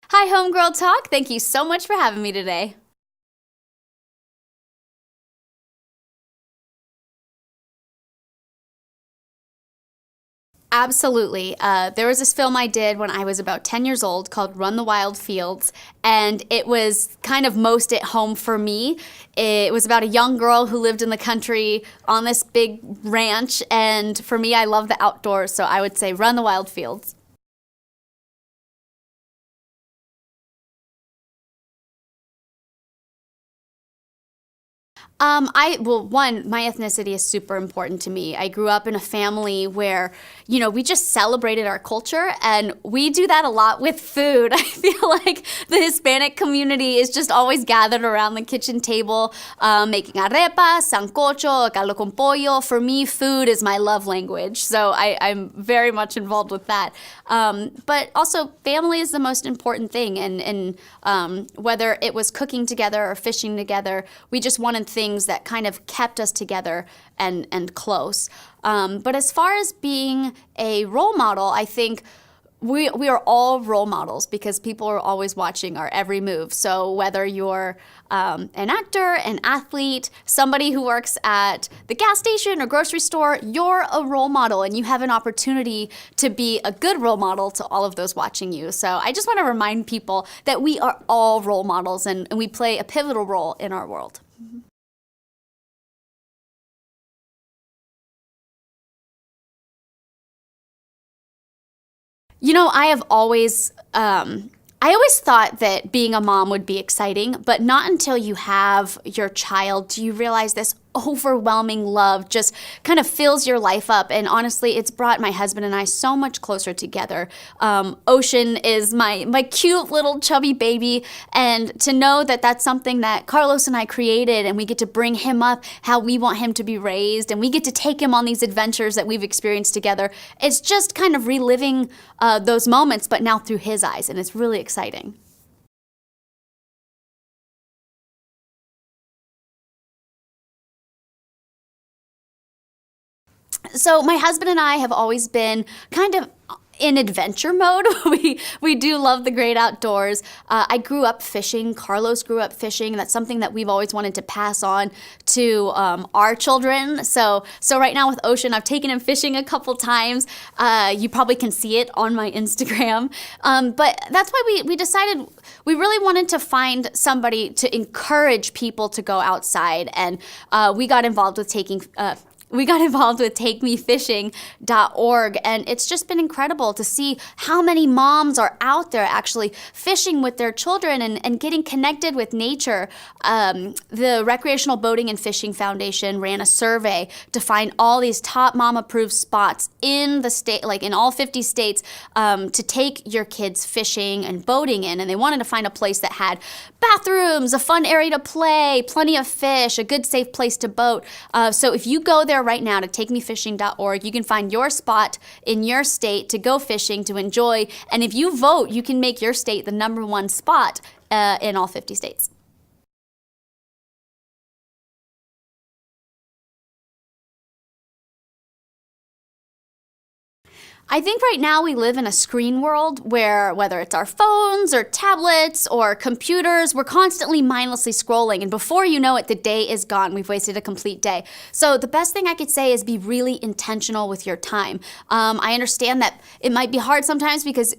Hi, Homegirl Talk. Thank you so much for having me today. Absolutely. There was this film I did when I was about 10 years old called Run the Wild Fields, and it was kind of most at home for me. It was about a young girl who lived in the country on this big ranch, and for me, I love the outdoors, so I would say Run the Wild Fields. My ethnicity is super important to me. I grew up in a family where, we just celebrated our culture, and we do that a lot with food. I feel like the Hispanic community is just always gathered around the kitchen table, making arepas, sancocho, caldo con pollo. For me, food is my love language, so I'm very much involved with that. But also, family is the most important thing, and whether it was cooking together or fishing together, we just wanted things that kind of kept us together and close. But as far as being a role model, I think we are all role models because people are always watching our every move. So whether you're an actor, an athlete, somebody who works at the gas station or grocery store, you're a role model and you have an opportunity to be a good role model to all of those watching you. So I just want to remind people that we are all role models and we play a pivotal role in our world. I always thought that being a mom would be exciting, but not until you have your child do you realize this overwhelming love just kind of fills your life up. And honestly, it's brought my husband and I so much closer together. Ocean is my cute little chubby baby, and to know that that's something that Carlos and I created, and we get to bring him up how we want him to be raised, and we get to take him on these adventures that we've experienced together. It's just kind of reliving those moments, but now through his eyes, and it's really exciting. So my husband and I have always been kind of in adventure mode. We do love the great outdoors. I grew up fishing. Carlos grew up fishing. That's something that we've always wanted to pass on to our children. So right now with Ocean, I've taken him fishing a couple times. You probably can see it on my Instagram. But that's why we decided we really wanted to find somebody to encourage people to go outside, and we got involved with takemefishing.org, and it's just been incredible to see how many moms are out there actually fishing with their children and getting connected with nature. The Recreational Boating and Fishing Foundation ran a survey to find all these top mom approved spots in the state, like in all 50 states, to take your kids fishing and boating in. And they wanted to find a place that had bathrooms, a fun area to play, plenty of fish, a good safe place to boat. So if you go there right now to takemefishing.org, you can find your spot in your state to go fishing, to enjoy. And if you vote, you can make your state the number one spot in all 50 states. I think right now we live in a screen world where, whether it's our phones or tablets or computers, we're constantly mindlessly scrolling. And before you know it, the day is gone. We've wasted a complete day. So the best thing I could say is be really intentional with your time. I understand that it might be hard sometimes because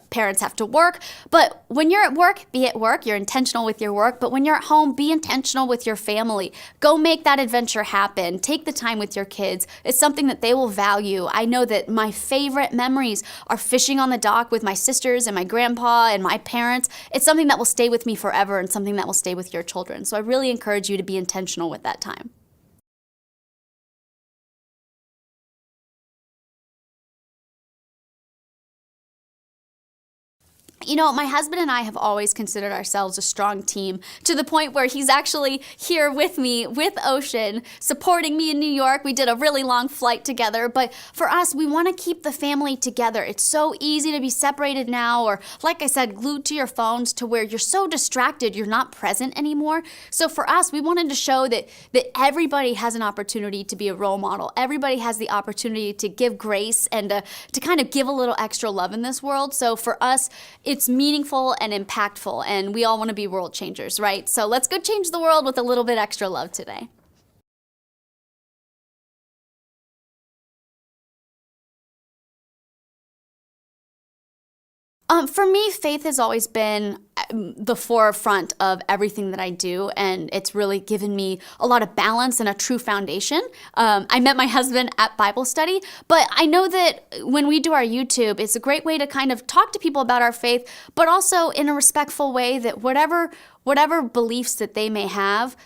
parents have to work. But when you're at work, be at work. You're intentional with your work. But when you're at home, be intentional with your family. Go make that adventure happen. Take the time with your kids. It's something that they will value. I know that my favorite memories are fishing on the dock with my sisters and my grandpa and my parents. It's something that will stay with me forever and something that will stay with your children. So I really encourage you to be intentional with that time. My husband and I have always considered ourselves a strong team, to the point where he's actually here with me, with Ocean, supporting me in New York. We did a really long flight together, but for us, we want to keep the family together. It's so easy to be separated now, or like I said, glued to your phones, to where you're so distracted, you're not present anymore. So for us, we wanted to show that everybody has an opportunity to be a role model. Everybody has the opportunity to give grace and to kind of give a little extra love in this world. So for us, it's meaningful and impactful, and we all want to be world changers, right? So let's go change the world with a little bit extra love today. For me, faith has always been the forefront of everything that I do, and it's really given me a lot of balance and a true foundation. I met my husband at Bible study, but I know that when we do our YouTube, it's a great way to kind of talk to people about our faith, but also in a respectful way that whatever beliefs that they may have,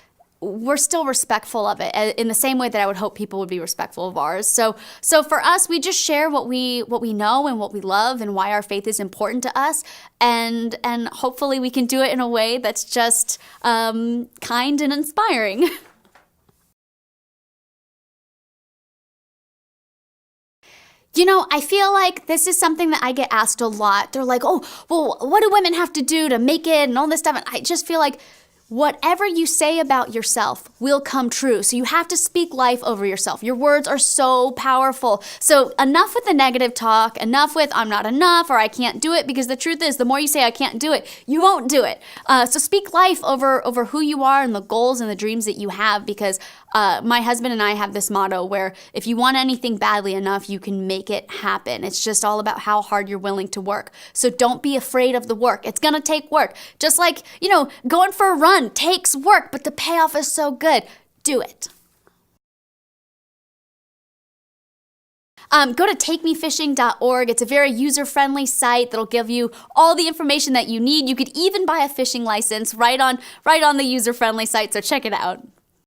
we're still respectful of it in the same way that I would hope people would be respectful of ours. So for us, we just share what we know and what we love and why our faith is important to us, and hopefully we can do it in a way that's just kind and inspiring. I feel like this is something that I get asked a lot. They're like, oh, well, what do women have to do to make it and all this stuff? And I just feel like whatever you say about yourself will come true. So you have to speak life over yourself. Your words are so powerful. So enough with the negative talk, enough with I'm not enough or I can't do it, because the truth is the more you say I can't do it, you won't do it. So speak life over who you are and the goals and the dreams that you have, because my husband and I have this motto where if you want anything badly enough, you can make it happen. It's just all about how hard you're willing to work. So don't be afraid of the work. It's going to take work. Just like, going for a run takes work, but the payoff is so good. Do it. Go to takemefishing.org. It's a very user-friendly site that'll give you all the information that you need. You could even buy a fishing license right on the user-friendly site, so check it out.